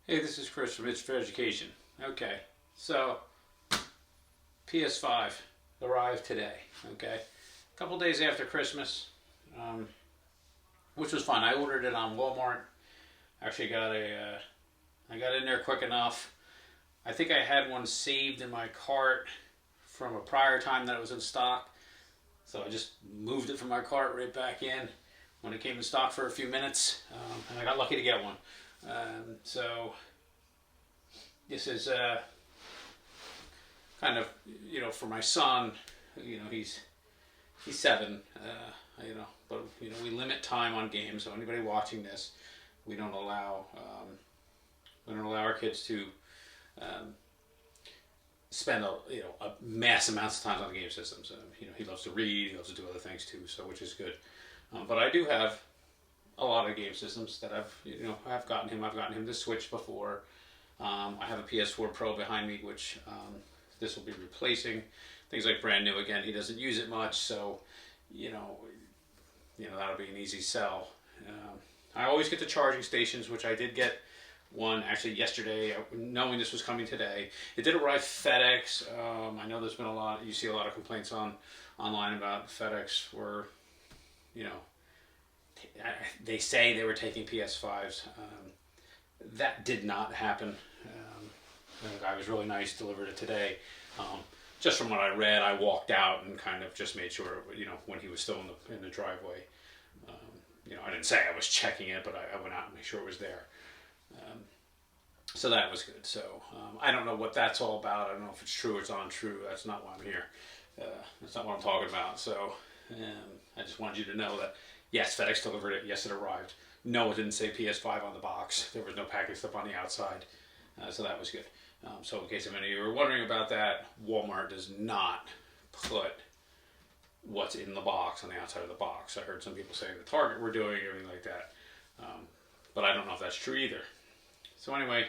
Hey, this is Chris from It's for Education. Okay, so PS5 arrived today. Okay, a couple days after Christmas, which was fun. I ordered it on Walmart. Actually, I got in there quick enough. I think I had one saved in my cart from a prior time that it was in stock, so I just moved it from my cart right back in when it came in stock for a few minutes, and I got lucky to get one. So this is kind of, for my son. He's 7. But we limit time on games. So anybody watching this, we don't allow our kids to spend a mass amounts of time on the game systems. He loves to read. He loves to do other things too. So which is good. But I do have a lot of game systems that I've gotten him. I've gotten him the Switch before. I have a PS4 Pro behind me, which this will be replacing. Things like brand new. Again, he doesn't use it much, so that'll be an easy sell. I always get the charging stations, which I did get one actually yesterday, knowing this was coming today. It did arrive FedEx. I know there's been you see a lot of complaints online about FedEx where, they say they were taking PS5s. That did not happen. The guy was really nice, delivered it today. Just from what I read, I walked out and kind of just made sure, when he was still in the driveway. I didn't say I was checking it, but I went out and made sure it was there. So that was good. So I don't know what that's all about. I don't know if it's true or it's untrue. That's not why I'm here. That's not what I'm talking about. So I just wanted you to know that, yes, FedEx delivered it. Yes, it arrived. No, it didn't say PS5 on the box. There was no package stuff on the outside. So that was good. So in case of any of you were wondering about that, Walmart does not put what's in the box on the outside of the box. I heard some people saying the Target were doing everything like that. But I don't know if that's true either. So anyway,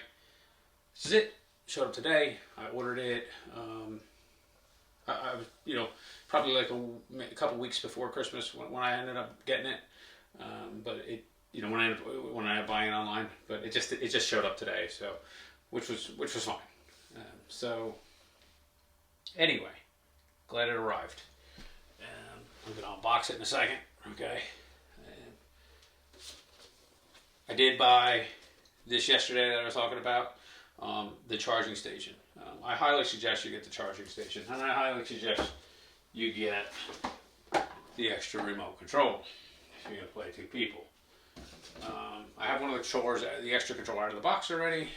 this is it. Showed up today. I ordered it. I was, probably like a couple weeks before Christmas when I ended up getting it. But it, when I ended up buying it online, but it just showed up today. So, which was fine. So anyway, glad it arrived. I'm gonna unbox it in a second. Okay. I did buy this yesterday that I was talking about, the charging station. I highly suggest you get the charging station, and I highly suggest you get the extra remote control if you're going to play 2 people. I have one of the controllers, the extra controller out of the box already.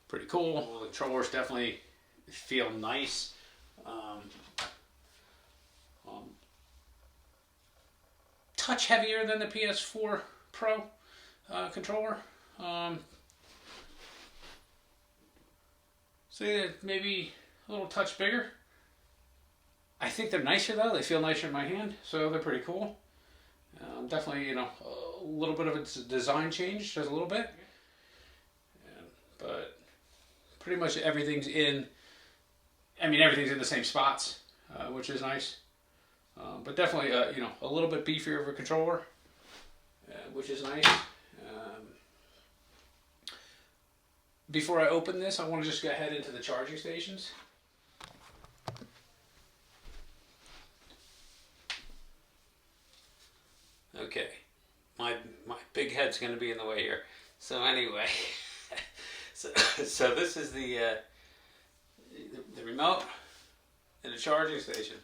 Pretty cool. The controllers definitely feel nice. Touch heavier than the PS4 Pro controller. So maybe a little touch bigger. I think they're nicer though. They feel nicer in my hand, so they're pretty cool. Definitely, a little bit of a design change, just a little bit. But pretty much everything's in. Everything's in the same spots, which is nice. But definitely, a little bit beefier of a controller, which is nice. Before I open this, I want to just go ahead into the charging stations. Okay, my big head's going to be in the way here. So anyway, so this is the remote and the charging station.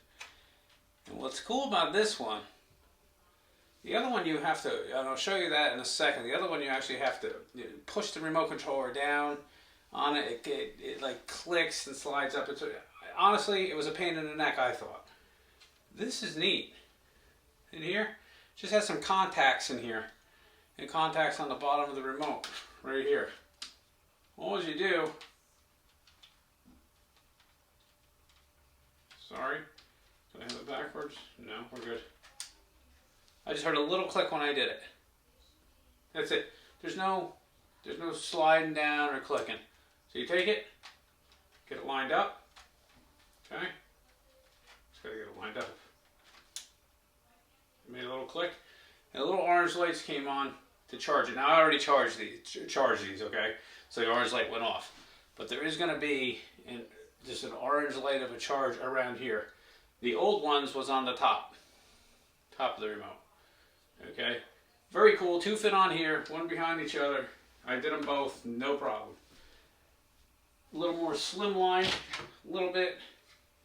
And what's cool about this one, the other one you have to, and I'll show you that in a second, the other one you actually have to push the remote controller down on it. It like clicks and slides up. Honestly, it was a pain in the neck, I thought. This is neat. In here, just has some contacts in here. And contacts on the bottom of the remote, right here. All you do, sorry, did I have it backwards? No, we're good. I just heard a little click when I did it. That's it. There's no sliding down or clicking. So you take it, get it lined up. Okay. Just gotta get it lined up. Made a little click, and the little orange lights came on to charge it. Now I already charged these, okay? So the orange light went off. But there is going to be just an orange light of a charge around here. The old ones was on the top of the remote. Okay? Very cool. 2 fit on here, one behind each other. I did them both, no problem. A little more slimline, a little bit.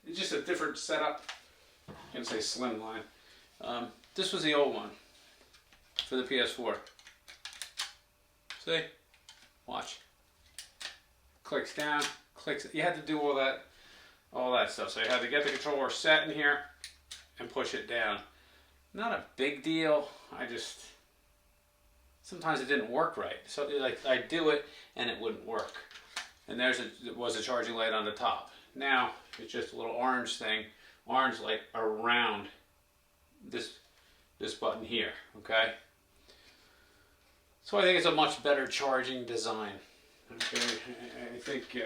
It's just a different setup. I can say slimline. This was the old one for the PS4. See? Watch. Clicks down, clicks. You had to do all that stuff. So you had to get the controller set in here and push it down. Not a big deal. Sometimes it didn't work right. So like I'd do it and it wouldn't work. And there was a charging light on the top. Now it's just a little orange thing, orange light around this button here. Okay. So I think it's a much better charging design. Okay, I think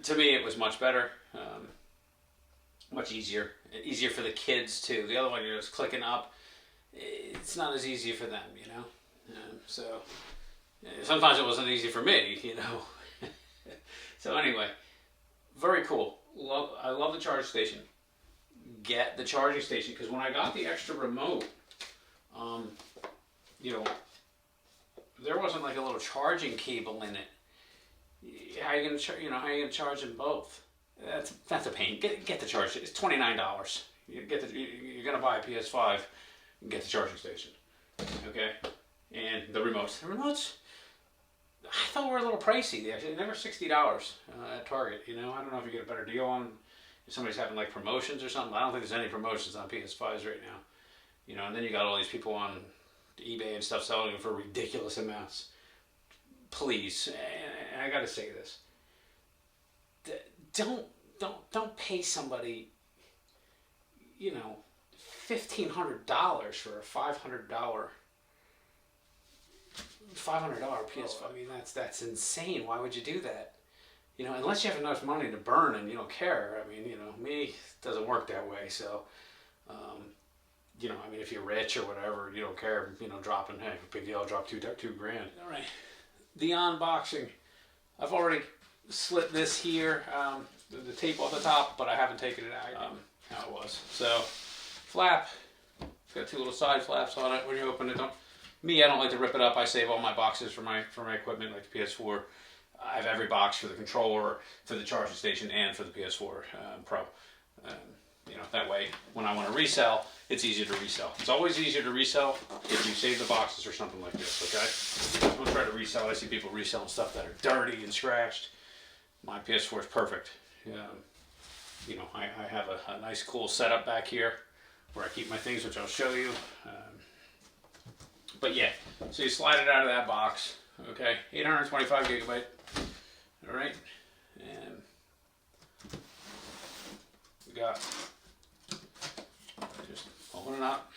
to me it was much better, much easier for the kids too. The other one, you're just clicking up. It's not as easy for them, you know. So sometimes it wasn't easy for me, you know. So anyway, very cool. I love the charge station. Get the charging station, because when I got the extra remote, you know, there wasn't like a little charging cable in it. How are you gonna charge them both? That's a pain. Get the charge. It's $29. You're gonna buy a PS5 and get the charging station. Okay, and the remotes. The remotes, I thought were a little pricey. They were $60 at Target. You know, I don't know if you get a better deal on if somebody's having like promotions or something. I don't think there's any promotions on PS5s right now. You know, and then you got all these people on eBay and stuff selling them for ridiculous amounts. Please, and I got to say this: don't pay somebody, you know, $1,500 for a $500 PS5. I mean, that's insane. Why would you do that? You know, unless you have enough money to burn and you don't care. I mean, you know, me, it doesn't work that way. So, you know, I mean, if you're rich or whatever, you don't care. You know, dropping, hey, big deal, drop $2 grand. All right, the unboxing. I've already slit this here, the tape off the top, but I haven't taken it out. How it was. So, flap. It's got 2 little side flaps on it when you open it. I don't like to rip it up. I save all my boxes for my equipment, like the PS4. I have every box for the controller, for the charging station, and for the PS4 Pro. You know, that way, when I want to resell, it's easier to resell. It's always easier to resell if you save the boxes or something like this, okay? Don't try to resell. I see people reselling stuff that are dirty and scratched. My PS4 is perfect. You know, I have a nice, cool setup back here where I keep my things, which I'll show you. But yeah, so you slide it out of that box, okay? 825 gigabyte, all right? And we got, just open it up,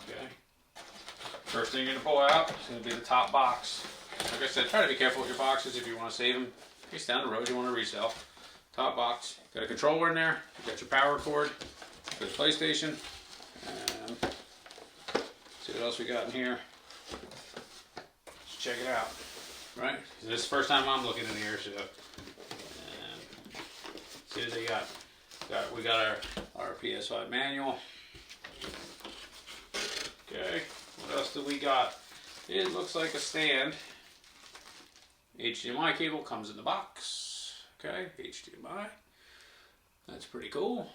okay? First thing you're gonna pull out is gonna be the top box. Like I said, try to be careful with your boxes if you wanna save them. In case down the road you wanna resell. Top box, got a controller in there, you got your power cord for the PlayStation. See what else we got in here. Let's check it out. Right? This is the first time I'm looking in here, so see what they got. We got our PS5 manual. Okay, what else do we got? It looks like a stand. HDMI cable comes in the box. Okay, HDMI. That's pretty cool.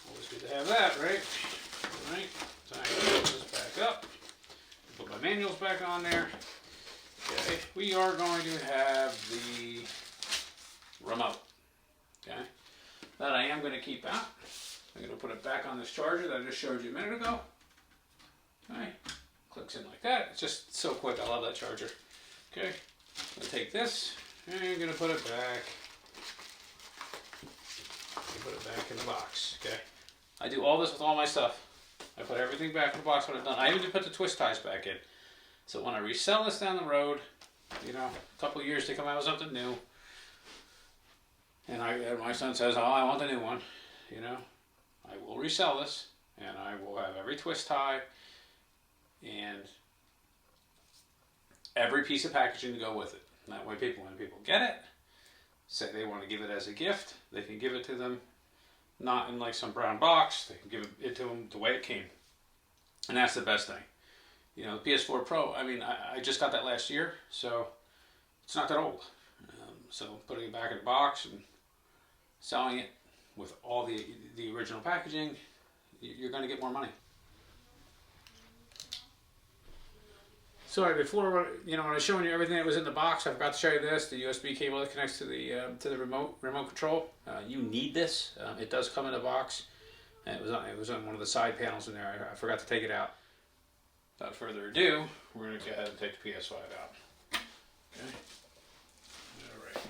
Always good to have that, right? Alright, so I can put this back up. Put my manuals back on there. Okay, we are going to have the remote. Okay, that I am going to keep out. I'm going to put it back on this charger that I just showed you a minute ago. Okay, clicks in like that. It's just so quick. I love that charger. Okay, I'm going to take this and I'm going to put it back. Put it back in the box. Okay, I do all this with all my stuff. I put everything back in the box when I'm done. I even put the twist ties back in. So when I resell this down the road, you know, a couple of years to come out with something new, and my son says, oh, I want the new one, you know, I will resell this, and I will have every twist tie and every piece of packaging to go with it. And that way when people get it, say they want to give it as a gift, they can give it to them, not in like some brown box. They can give it to them the way it came. And that's the best thing. You know, the PS4 Pro, I mean, I just got that last year, so it's not that old. So putting it back in the box and selling it with all the original packaging, you're going to get more money. Sorry, before, when I was showing you everything that was in the box, I forgot to show you this, the USB cable that connects to the remote control. You need this. It does come in a box. It was on one of the side panels in there. I forgot to take it out. Without further ado, we're going to go ahead and take the PS5 out. Okay. All right.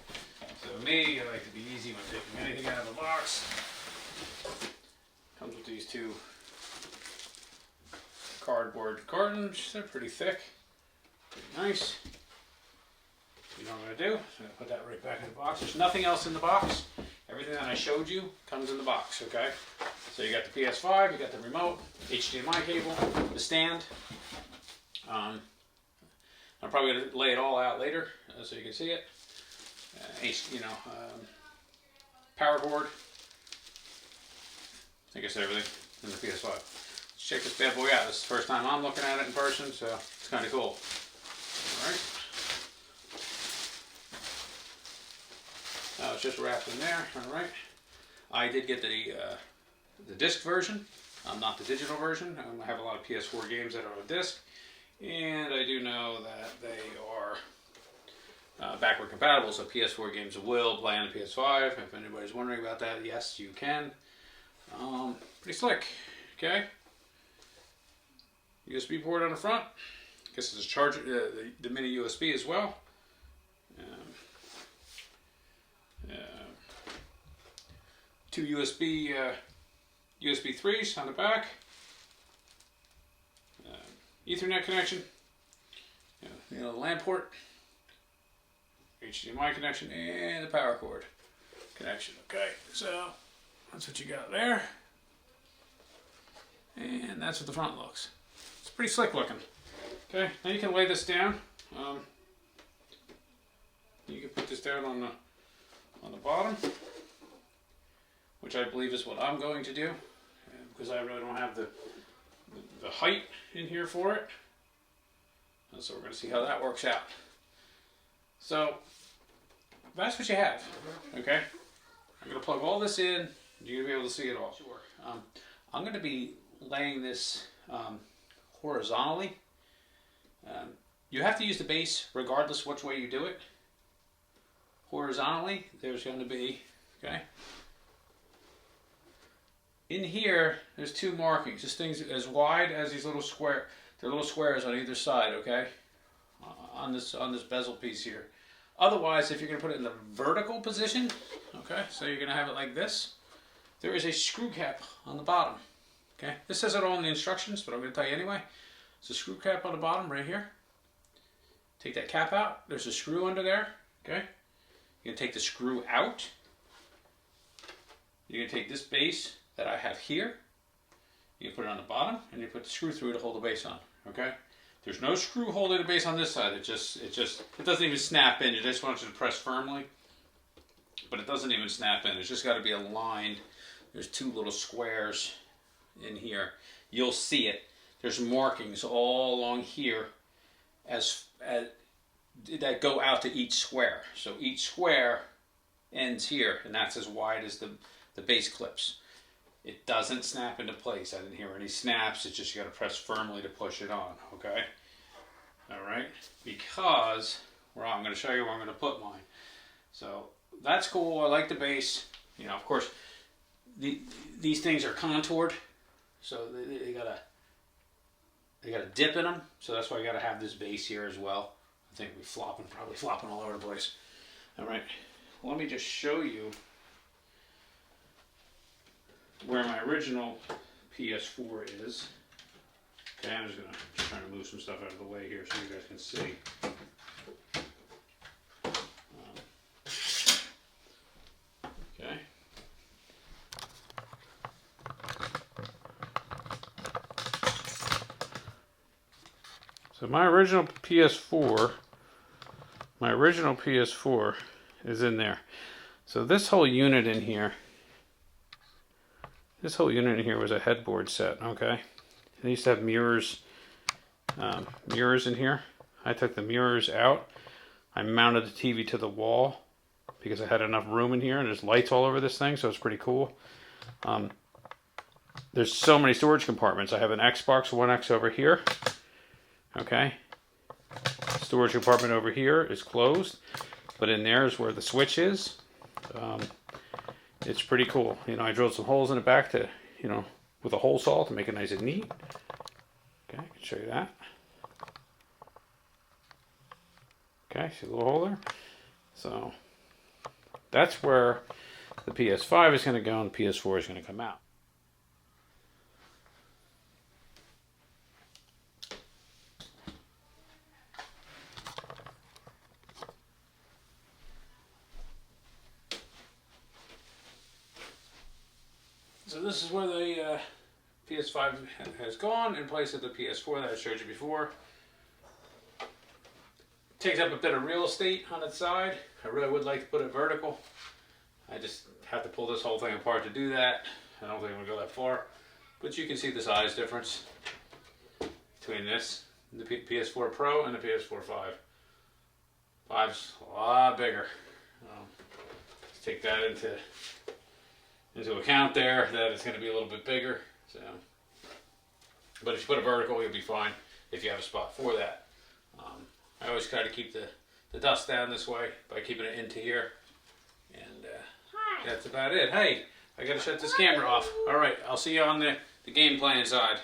So me, I like to be easy when taking anything out of the box. Comes with these two cardboard cartons. They're pretty thick. Pretty nice. You know what I'm going to do? I'm going to put that right back in the box. There's nothing else in the box. Everything that I showed you comes in the box, okay? So you got the PS5, you got the remote, HDMI cable, the stand. I'm probably going to lay it all out later so you can see it. Power board. I think I said everything in the PS5. Let's check this bad boy out. This is the first time I'm looking at it in person, so it's kind of cool. Alright. Now it's just wrapped in there. Alright. I did get the disc version, not the digital version. I have a lot of PS4 games that are on disc, and I do know that they are backward compatible, so PS4 games will play on the PS5. If anybody's wondering about that, yes, you can. Pretty slick. Okay. USB port on the front. I guess it's a charger, the mini USB as well. Two USB 3s on the back. Ethernet connection. The LAN port. HDMI connection and the power cord connection. Okay, so that's what you got there. And that's what the front looks. It's pretty slick looking. Okay, now you can lay this down. You can put this down on the bottom, which I believe is what I'm going to do, because I really don't have the height in here for it. And so we're going to see how that works out. So that's what you have. Okay, I'm going to plug all this in. You're going to be able to see it all. Sure. I'm going to be laying this horizontally. You have to use the base regardless which way you do it. Horizontally, there's going to be, okay, in here, there's two markings. This thing's as wide as these little square. They're little squares on either side, okay, on this bezel piece here. Otherwise, if you're going to put it in the vertical position, okay, so you're going to have it like this, there is a screw cap on the bottom. Okay, this says it all in the instructions, but I'm going to tell you anyway. It's a screw cap on the bottom right here. Take that cap out. There's a screw under there. Okay, you're going to take the screw out. You're going to take this base that I have here. You put it on the bottom, and you put the screw through to hold the base on. Okay, there's no screw holding the base on this side. It doesn't even snap in. It just wants you to press firmly, but it doesn't even snap in. It's just got to be aligned. There's two little squares in here. You'll see it. There's markings all along here as that go out to each square. So each square ends here, and that's as wide as the base clips. It doesn't snap into place. I didn't hear any snaps. It's just you got to press firmly to push it on. Okay. All right. Because I'm going to show you where I'm going to put mine. So that's cool. I like the base. Of course, these things are contoured, so they got a dip in them. So that's why I got to have this base here as well. I think we're probably flopping all over the place. All right. Let me just show you where my original PS4 is. Okay, I'm just trying to move some stuff out of the way here so you guys can see. Okay. So my original PS4 is in there. So this whole unit in here was a headboard set, okay? They used to have mirrors in here. I took the mirrors out. I mounted the TV to the wall because I had enough room in here, and there's lights all over this thing, so it's pretty cool. There's so many storage compartments. I have an Xbox One X over here. Okay. Storage compartment over here is closed, but in there is where the switch is. It's pretty cool. You know, I drilled some holes in the back to, you know, with a hole saw to make it nice and neat. Okay, I can show you that. Okay, see the little hole there? So that's where the PS5 is going to go and the PS4 is going to come out. So this is where the PS5 has gone in place of the PS4 that I showed you before. Takes up a bit of real estate on its side. I really would like to put it vertical. I just have to pull this whole thing apart to do that. I don't think I'm going to go that far. But you can see the size difference between this, the PS4 Pro and the PS4 5. 5's a lot bigger. Let's take that into account there, that it's going to be a little bit bigger. So, but if you put it vertical, you'll be fine if you have a spot for that. I always try to keep the dust down this way by keeping it into here. And that's about it. Hey, I got to shut this camera off. All right, I'll see you on the game playing side.